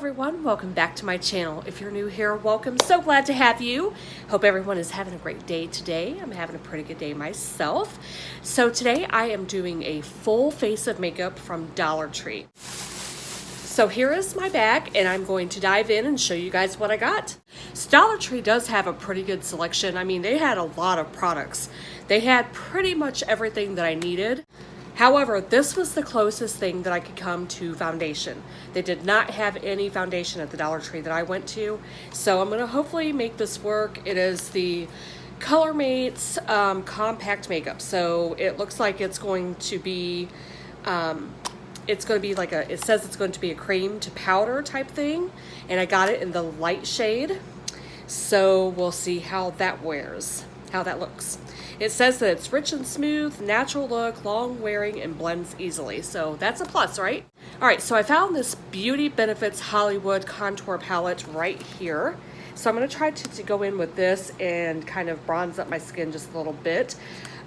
everyone, welcome back to my channel. If you're new here, welcome. So glad to have you. Hope everyone is having a great day today. I'm having a pretty good day myself. So today I am doing a full face of makeup from Dollar Tree. So here is my bag and I'm going to dive in and show you guys what I got. So Dollar Tree does have a pretty good selection. I mean, they had a lot of products. They had pretty much everything that I needed. However, this was the closest thing that I could come to foundation. They did not have any foundation at the Dollar Tree that I went to, so I'm going to hopefully make this work. It is the Color Mates Compact Makeup, so it looks like it's going to be, like it says it's going to be a cream to powder type thing, and I got it in the light shade, so we'll see how that wears, how that looks. It says that it's rich and smooth, natural look, long wearing, and blends easily. So that's a plus, right? All right, so I found this Beauty Benefits Hollywood Contour Palette right here. So I'm gonna try to go in with this and kind of bronze up my skin just a little bit.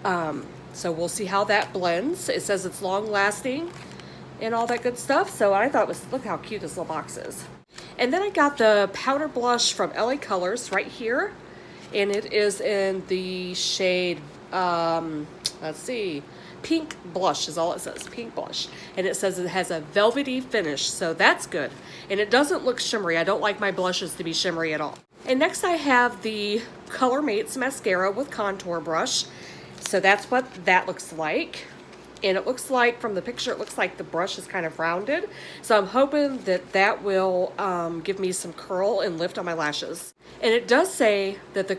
So we'll see how that blends. It says it's long lasting and all that good stuff. So I thought look how cute this little box is. And then I got the powder blush from LA Colors right here. And it is in the shade, let's see, pink blush is all it says, pink blush. And it says it has a velvety finish, so that's good. And it doesn't look shimmery. I don't like my blushes to be shimmery at all. And next I have the Color Mates Mascara with Contour Brush. So that's what that looks like. And it looks like, from the picture, it looks like the brush is kind of rounded. So I'm hoping that that will give me some curl and lift on my lashes. And it does say that the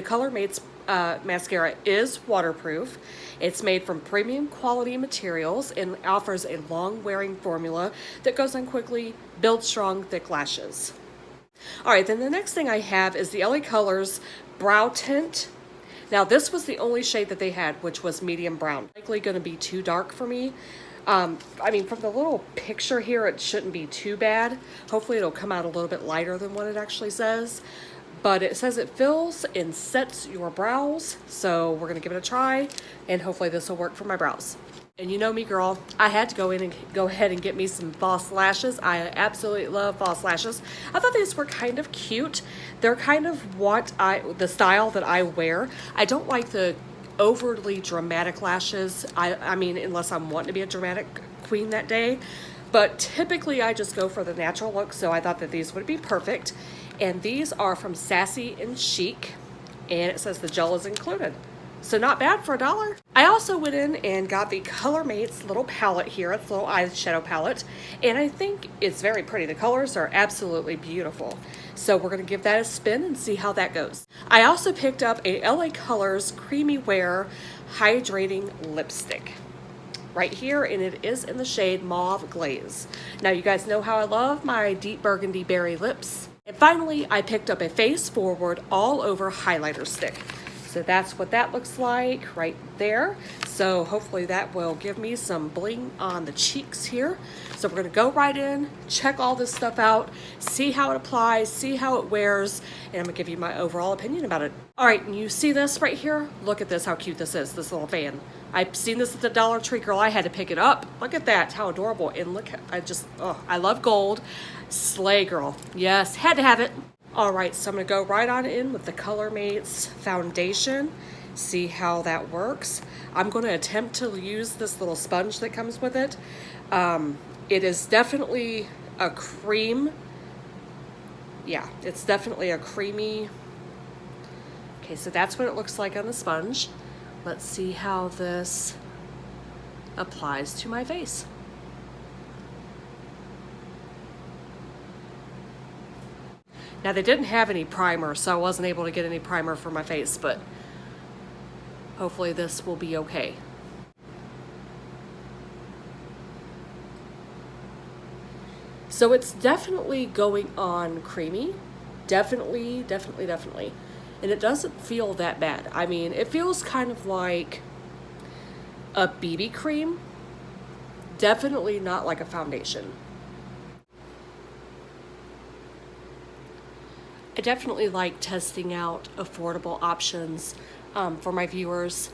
Color Mates mascara is waterproof. It's made from premium quality materials and offers a long-wearing formula that goes on quickly, builds strong, thick lashes. All right, then the next thing I have is the LA Colors Brow Tint. Now this was the only shade that they had, which was medium brown. Likely going to be too dark for me. I mean, from the little picture here, it shouldn't be too bad. Hopefully it'll come out a little bit lighter than what it actually says. But it says it fills and sets your brows. So we're going to give it a try and hopefully this will work for my brows. And you know me, girl, I had to go in and go ahead and get me some false lashes. I absolutely love false lashes. I thought these were kind of cute. They're kind of the style that I wear. I don't like the overly dramatic lashes. I mean, unless I'm wanting to be a dramatic queen that day. But typically I just go for the natural look, so I thought that these would be perfect. And these are from Sassy and Chic, and it says the gel is included. So not bad for $1. I also went in and got the Color Mates little palette here. It's a little eyeshadow palette. And I think it's very pretty. The colors are absolutely beautiful. So we're going to give that a spin and see how that goes. I also picked up a LA Colors Creamy Wear Hydrating Lipstick right here. And it is in the shade Mauve Glaze. Now you guys know how I love my deep burgundy berry lips. And finally, I picked up a Face Forward All Over Highlighter Stick. So that's what that looks like right there. So hopefully that will give me some bling on the cheeks here. So we're gonna go right in, check all this stuff out, see how it applies, see how it wears, and I'm gonna give you my overall opinion about it. All right, and you see this right here? Look at this, how cute this is, this little fan. I've seen this at the Dollar Tree, girl. I had to pick it up. Look at that, how adorable. And look, I love gold. Slay, girl. Yes, had to have it. All right, so I'm gonna go right on in with the Color Mates foundation, see how that works. I'm gonna attempt to use this little sponge that comes with it. It is definitely a cream. Yeah, it's definitely a creamy. Okay, so that's what it looks like on the sponge. Let's see how this applies to my face. Now they didn't have any primer, so I wasn't able to get any primer for my face, but hopefully this will be okay. So it's definitely going on creamy. Definitely. And it doesn't feel that bad. I mean, it feels kind of like a BB cream. Definitely not like a foundation. I definitely like testing out affordable options for my viewers.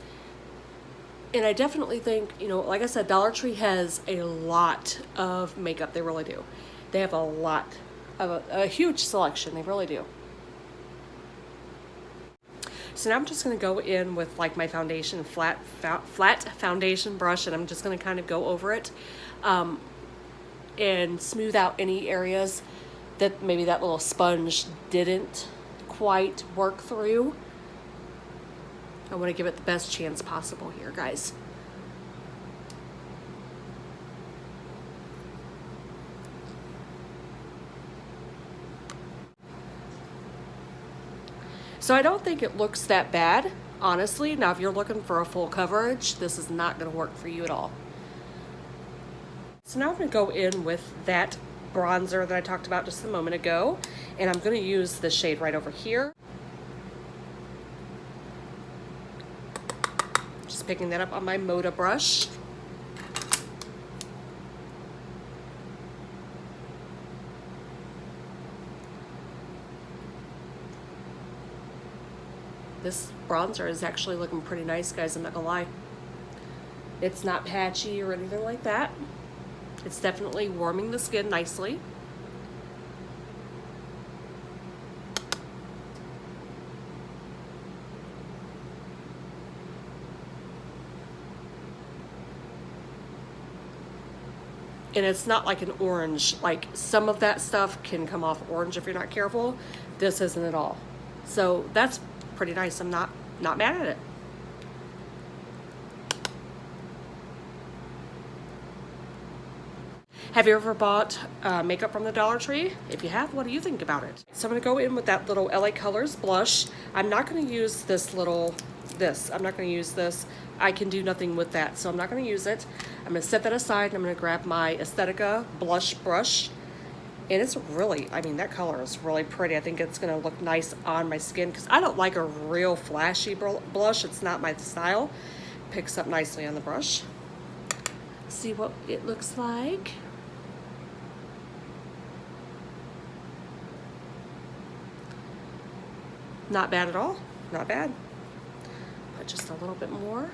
And I definitely think, you know, like I said, Dollar Tree has a lot of makeup. They really do. They have a lot a huge selection. They really do. So now I'm just going to go in with like my foundation flat foundation brush, and I'm just going to kind of go over it and smooth out any areas that maybe that little sponge didn't quite work through. I want to give it the best chance possible here, guys. So I don't think it looks that bad, honestly. Now, if you're looking for a full coverage, this is not going to work for you at all. So now I'm going to go in with that bronzer that I talked about just a moment ago, and I'm going to use the shade right over here. Just picking that up on my Moda brush. This bronzer is actually looking pretty nice, guys, I'm not gonna lie. It's not patchy or anything like that. It's definitely warming the skin nicely. And it's not like an orange. Like, some of that stuff can come off orange if you're not careful. This isn't at all. So that's pretty nice. I'm not mad at it. Have you ever bought makeup from the Dollar Tree? If you have, what do you think about it? So I'm going to go in with that little LA Colors blush. I'm not going to use this I'm not going to use this. I can do nothing with that, so I'm not going to use it. I'm going to set that aside, and I'm going to grab my Aesthetica blush brush. And it's really, I mean, that color is really pretty. I think it's going to look nice on my skin because I don't like a real flashy blush. It's not my style. Picks up nicely on the brush. See what it looks like. Not bad at all. Not bad. But just a little bit more.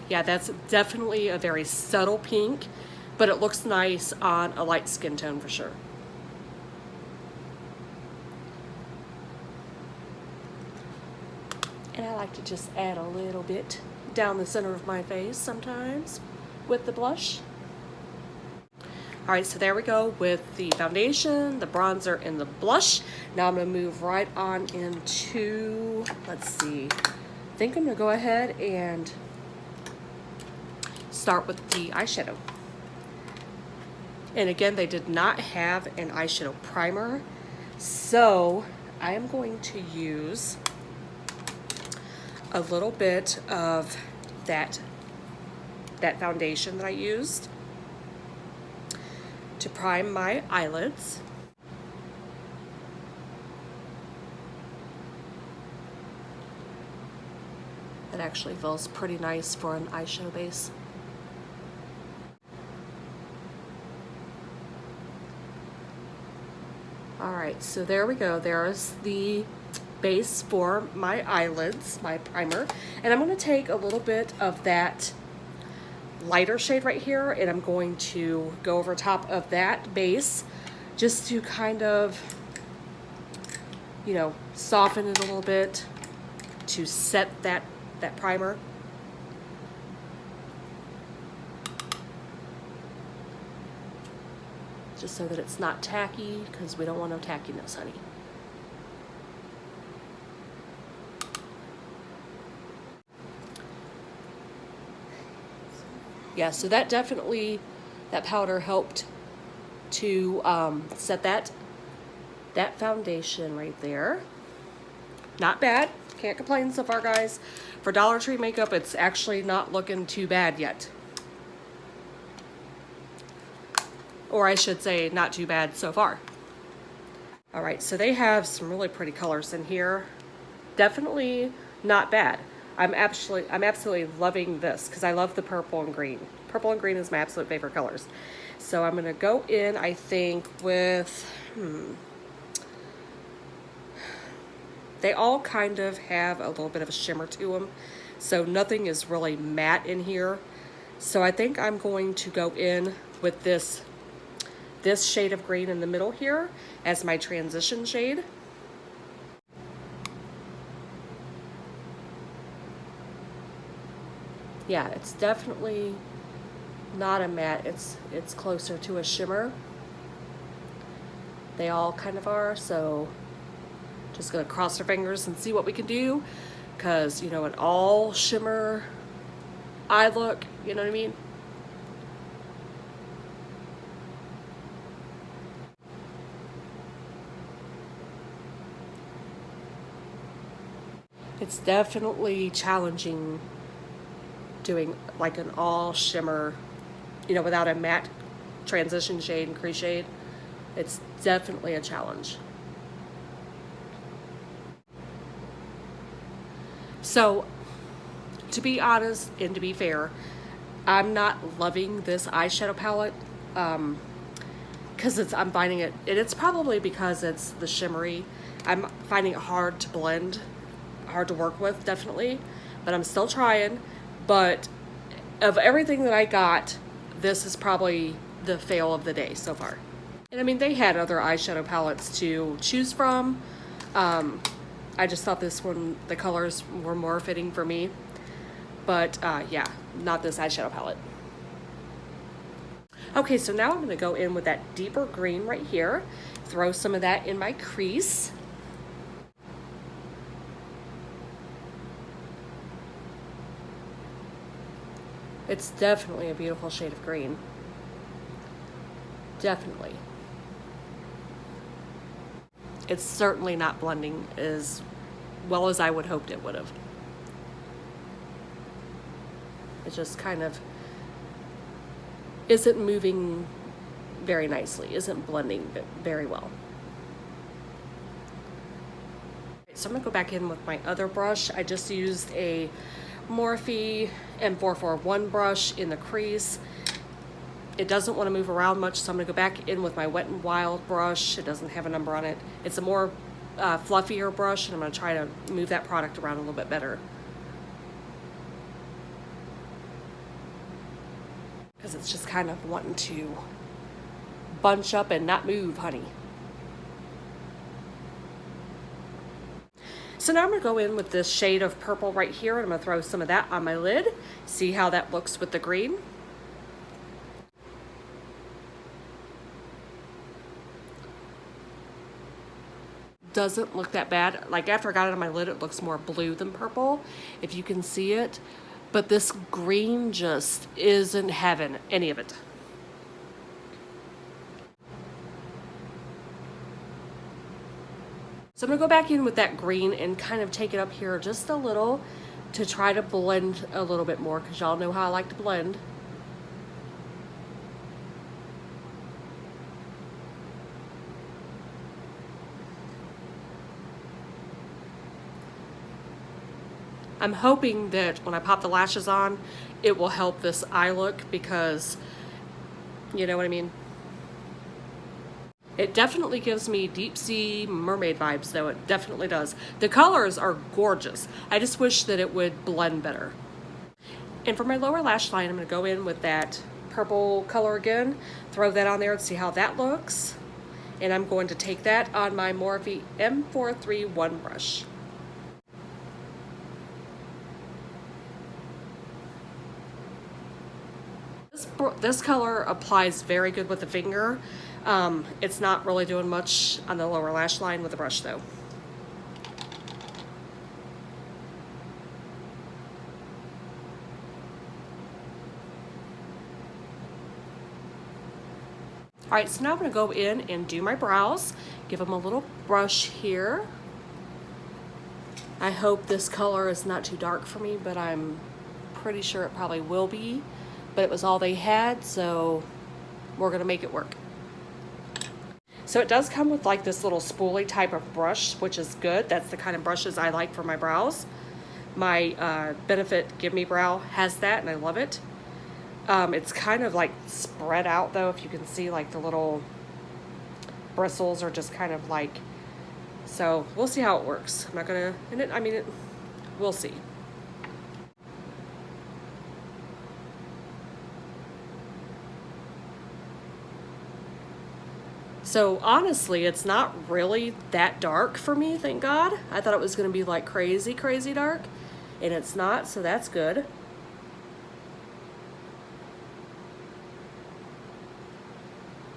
Yeah, that's definitely a very subtle pink, but it looks nice on a light skin tone for sure. And I like to just add a little bit down the center of my face sometimes with the blush. All right, so there we go with the foundation, the bronzer, and the blush. Now I'm gonna move right on into, let's see, I think I'm gonna go ahead and start with the eyeshadow. And again, they did not have an eyeshadow primer, so I am going to use a little bit of that foundation that I used to prime my eyelids. It actually feels pretty nice for an eyeshadow base. Alright, so there we go. There's the base for my eyelids, my primer. And I'm going to take a little bit of that lighter shade right here, and I'm going to go over top of that base just to kind of, you know, soften it a little bit to set that primer. Just so that it's not tacky, because we don't want no tackiness, honey. Yeah, so that definitely, that powder helped to set that foundation right there. Not bad. Can't complain so far, guys. For Dollar Tree makeup, it's actually not looking too bad yet. Or I should say, not too bad so far. All right, so they have some really pretty colors in here. Definitely not bad. I'm absolutely loving this because I love the purple and green. Purple and green is my absolute favorite colors. So I'm gonna go in, I think, with, they all kind of have a little bit of a shimmer to them. So nothing is really matte in here. So I think I'm going to go in with this shade of green in the middle here as my transition shade. Yeah, it's definitely not a matte. It's closer to a shimmer. They all kind of are, so just gonna cross our fingers and see what we can do, because you know, an all shimmer eye look, you know what I mean? It's definitely challenging doing like an all shimmer, you know, without a matte transition shade and crease shade. It's definitely a challenge. So, to be honest and to be fair, I'm not loving this eyeshadow palette because I'm finding it, and it's probably because it's the shimmery. I'm finding it hard to blend, hard to work with, definitely, but I'm still trying. But of everything that I got, this is probably the fail of the day so far. And I mean, they had other eyeshadow palettes to choose from. I just thought this one, the colors were more fitting for me. But yeah, not this eyeshadow palette. Okay, so now I'm gonna go in with that deeper green right here. Throw some of that in my crease. It's definitely a beautiful shade of green. Definitely. It's certainly not blending as well as I would hoped it would have. It just kind of isn't moving very nicely, isn't blending very well. So I'm gonna go back in with my other brush. I just used a Morphe M441 brush in the crease. It doesn't want to move around much, so I'm gonna go back in with my Wet n Wild brush. It doesn't have a number on it. It's a more fluffier brush, and I'm gonna try to move that product around a little bit better. Because it's just kind of wanting to bunch up and not move, honey. So now I'm gonna go in with this shade of purple right here, and I'm gonna throw some of that on my lid, see how that looks with the green. Doesn't look that bad. Like after I got it on my lid, it looks more blue than purple, if you can see it. But this green just isn't having any of it. So I'm gonna go back in with that green and kind of take it up here just a little to try to blend a little bit more, because y'all know how I like to blend. I'm hoping that when I pop the lashes on, it will help this eye look, because you know what I mean? It definitely gives me deep sea mermaid vibes, though. It definitely does. The colors are gorgeous. I just wish that it would blend better. And for my lower lash line, I'm gonna go in with that purple color again, throw that on there and see how that looks. And I'm going to take that on my Morphe M431 brush. This color applies very good with the finger. It's not really doing much on the lower lash line with the brush though. All right, so now I'm gonna go in and do my brows. Give them a little brush here. I hope this color is not too dark for me, but I'm pretty sure it probably will be. But it was all they had, so we're gonna make it work. So it does come with like this little spoolie type of brush, which is good. That's the kind of brushes I like for my brows. My Benefit Give Me Brow has that, and I love it. It's kind of like spread out though, if you can see, like the little bristles are just kind of like, so we'll see how it works. I'm not gonna, we'll see. So honestly, it's not really that dark for me, thank God. I thought it was gonna be like crazy, crazy dark, and it's not, so that's good.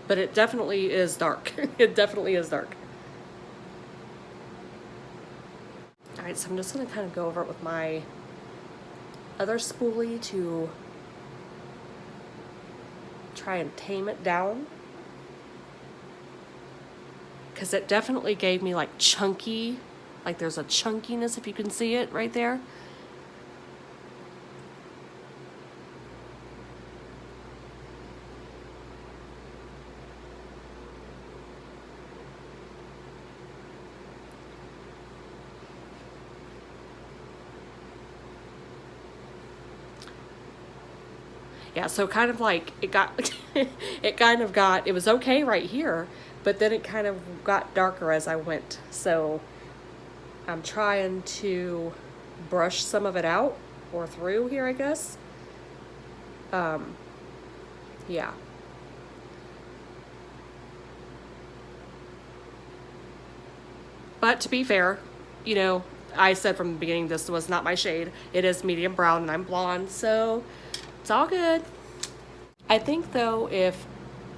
But it definitely is dark. It definitely is dark. All right, so I'm just gonna kind of go over it with my other spoolie to try and tame it down. Because it definitely gave me like chunky, like there's a chunkiness if you can see it right there. Yeah, so kind of like it got, it was okay right here, but then it kind of got darker as I went. So I'm trying to brush some of it out or through here, I guess. Yeah. But to be fair, you know, I said from the beginning this was not my shade. It is medium brown and I'm blonde, so it's all good. I think though, if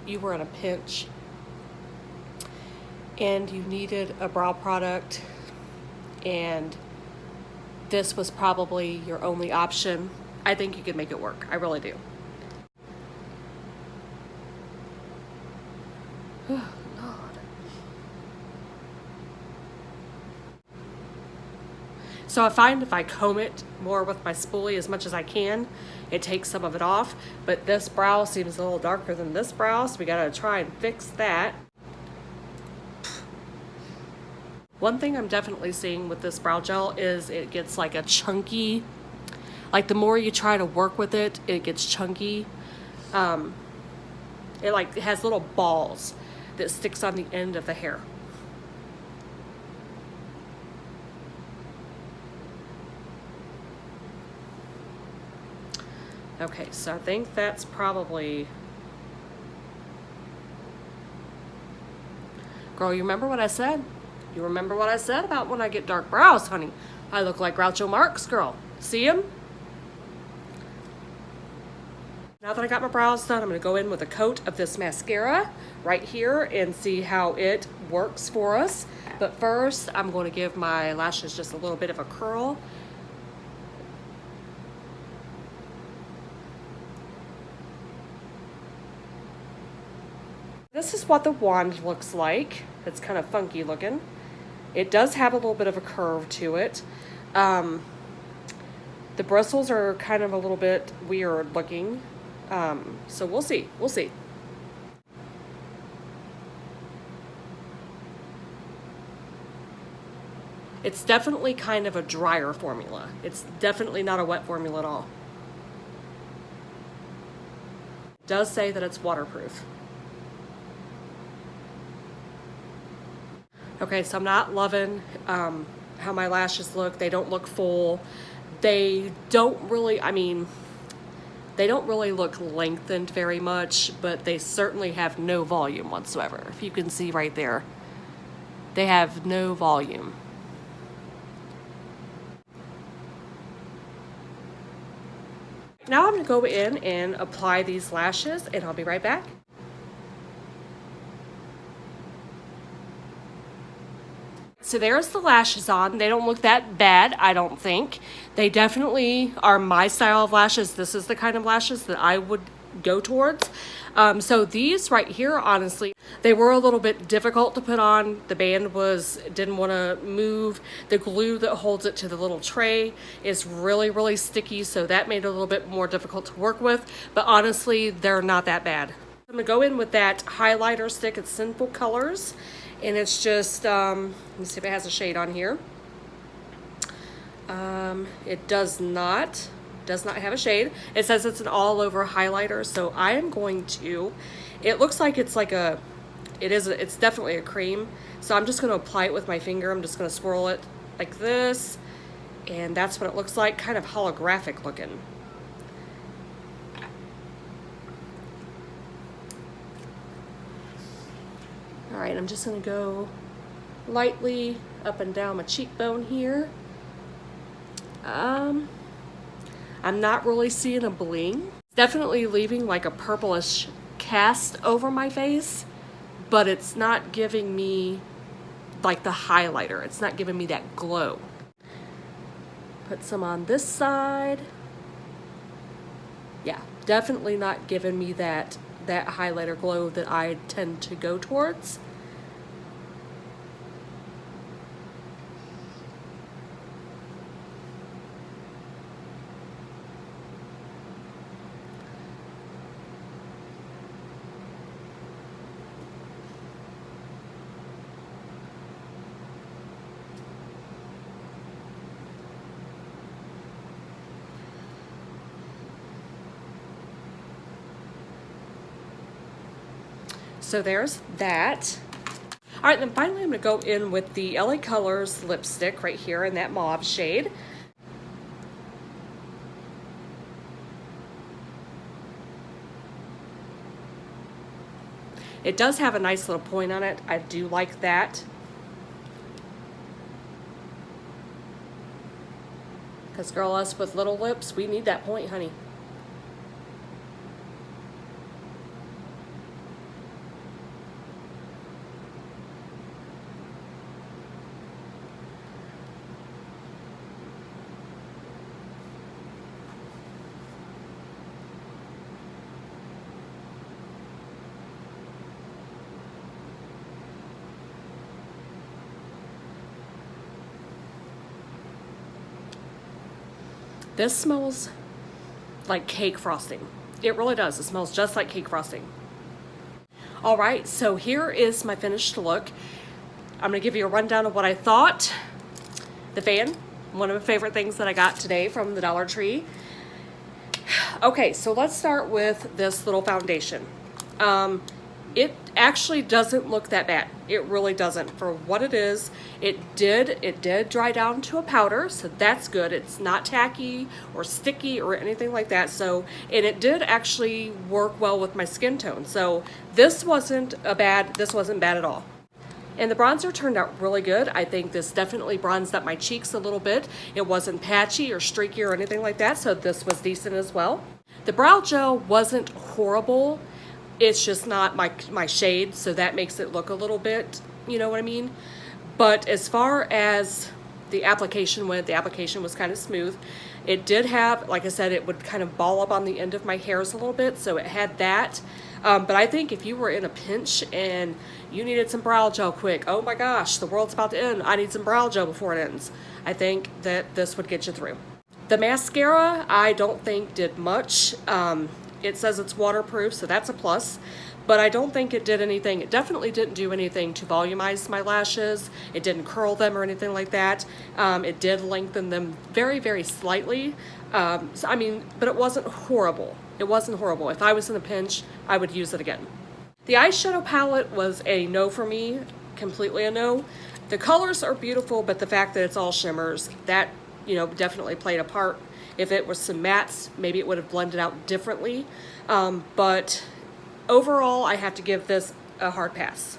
you were in a pinch and you needed a brow product and this was probably your only option, I think you could make it work. I really do. Oh, Lord. So I find if I comb it more with my spoolie as much as I can, it takes some of it off. But this brow seems a little darker than this brow, so we gotta try and fix that. One thing I'm definitely seeing with this brow gel is it gets like a chunky, like the more you try to work with it, it gets chunky. It has little balls that sticks on the end of the hair. Okay, so I think that's probably... Girl, you remember what I said? You remember what I said about when I get dark brows, honey? I look like Groucho Marx, girl. See him? Now that I got my brows done, I'm going to go in with a coat of this mascara right here and see how it works for us. But first, I'm going to give my lashes just a little bit of a curl. This is what the wand looks like. It's kind of funky looking. It does have a little bit of a curve to it. The bristles are kind of a little bit weird looking. So we'll see. We'll see. It's definitely kind of a drier formula. It's definitely not a wet formula at all. It does say that it's waterproof. Okay, so I'm not loving how my lashes look. They don't look full. They don't really, they don't really look lengthened very much, but they certainly have no volume whatsoever. If you can see right there, they have no volume. Now I'm going to go in and apply these lashes, and I'll be right back. So there's the lashes on. They don't look that bad, I don't think. They definitely are my style of lashes. This is the kind of lashes that I would go towards. So these right here, honestly, they were a little bit difficult to put on. The band didn't want to move. The glue that holds it to the little tray is really, really sticky, so that made it a little bit more difficult to work with. But honestly, they're not that bad. I'm gonna go in with that highlighter stick. It's Sinful Colors. And it's just, let me see if it has a shade on here. It does not have a shade. It says it's an all over highlighter, so I am going to, it looks like it's like it's definitely a cream. So I'm just gonna apply it with my finger. I'm just gonna swirl it like this, and that's what it looks like, kind of holographic looking. All right, I'm just gonna go lightly up and down my cheekbone here. I'm not really seeing a bling. Definitely leaving like a purplish cast over my face, but it's not giving me like the highlighter. It's not giving me that glow. Put some on this side. Yeah, definitely not giving me that highlighter glow that I tend to go towards. So there's that. All right, then finally I'm gonna go in with the LA Colors lipstick right here in that mauve shade. It does have a nice little point on it. I do like that. Because girl, us with little lips, we need that point, honey. This smells like cake frosting. It really does. It smells just like cake frosting. All right, so here is my finished look. I'm gonna give you a rundown of what I thought. The fan, one of my favorite things that I got today from the Dollar Tree. Okay, so let's start with this little foundation. It actually doesn't look that bad. It really doesn't. For what it is, it did dry down to a powder, so that's good. It's not tacky or sticky or anything like that. So, and it did actually work well with my skin tone. So this wasn't bad at all. And the bronzer turned out really good. I think this definitely bronzed up my cheeks a little bit. It wasn't patchy or streaky or anything like that, so this was decent as well. The brow gel wasn't horrible. It's just not my shade, so that makes it look a little bit, you know what I mean? But as far as the application went, the application was kind of smooth. It did have, like I said, it would kind of ball up on the end of my hairs a little bit, so it had that. But I think if you were in a pinch and you needed some brow gel quick, oh my gosh, the world's about to end, I need some brow gel before it ends, I think that this would get you through. The mascara, I don't think did much. It says it's waterproof, so that's a plus, but I don't think it did anything. It definitely didn't do anything to volumize my lashes. It didn't curl them or anything like that. It did lengthen them very, very slightly. So, I mean, but it wasn't horrible. It wasn't horrible. If I was in a pinch, I would use it again. The eyeshadow palette was a no for me, completely a no. The colors are beautiful, but the fact that it's all shimmers, that, you know, definitely played a part. If it was some mattes, maybe it would have blended out differently. But overall, I have to give this a hard pass.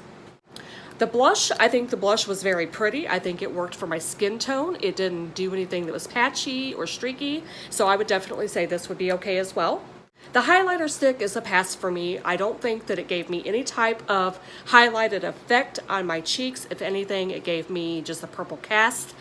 The blush, I think the blush was very pretty. I think it worked for my skin tone. It didn't do anything that was patchy or streaky, so I would definitely say this would be okay as well. The highlighter stick is a pass for me. I don't think that it gave me any type of highlighted effect on my cheeks. If anything, it gave me just a purple cast.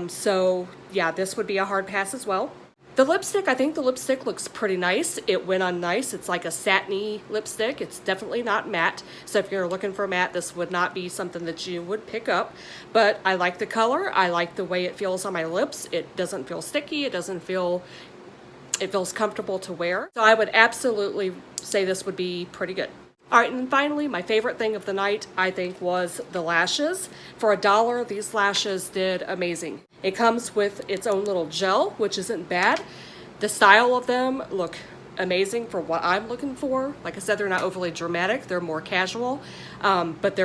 So yeah, this would be a hard pass as well. The lipstick, I think the lipstick looks pretty nice. It went on nice. It's like a satiny lipstick. It's definitely not matte. So if you're looking for matte, this would not be something that you would pick up. But I like the color. I like the way it feels on my lips. It doesn't feel sticky. It feels comfortable to wear. So I would absolutely say this would be pretty good. All right, and finally, my favorite thing of the night, I think, was the lashes. For $1, these lashes did amazing. It comes with its own little gel, which isn't bad. The style of them look amazing for what I'm looking for. Like I said, they're not overly dramatic. They're more casual, but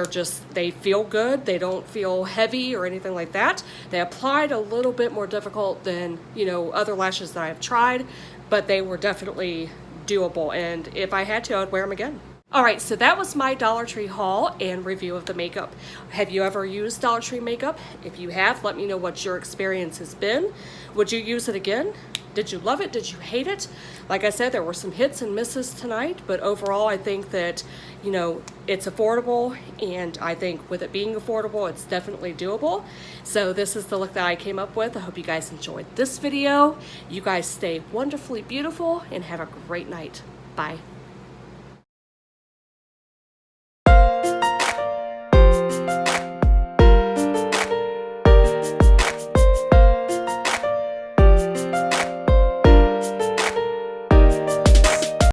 they feel good. They don't feel heavy or anything like that. They applied a little bit more difficult than, you know, other lashes that I've tried, but they were definitely doable. And if I had to, I would wear them again. Alright, so that was my Dollar Tree haul and review of the makeup. Have you ever used Dollar Tree makeup? If you have, let me know what your experience has been. Would you use it again? Did you love it? Did you hate it? Like I said, there were some hits and misses tonight, but overall I think that, you know, it's affordable, and I think with it being affordable, it's definitely doable. So this is the look that I came up with. I hope you guys enjoyed this video. You guys stay wonderfully beautiful and have a great night. Bye.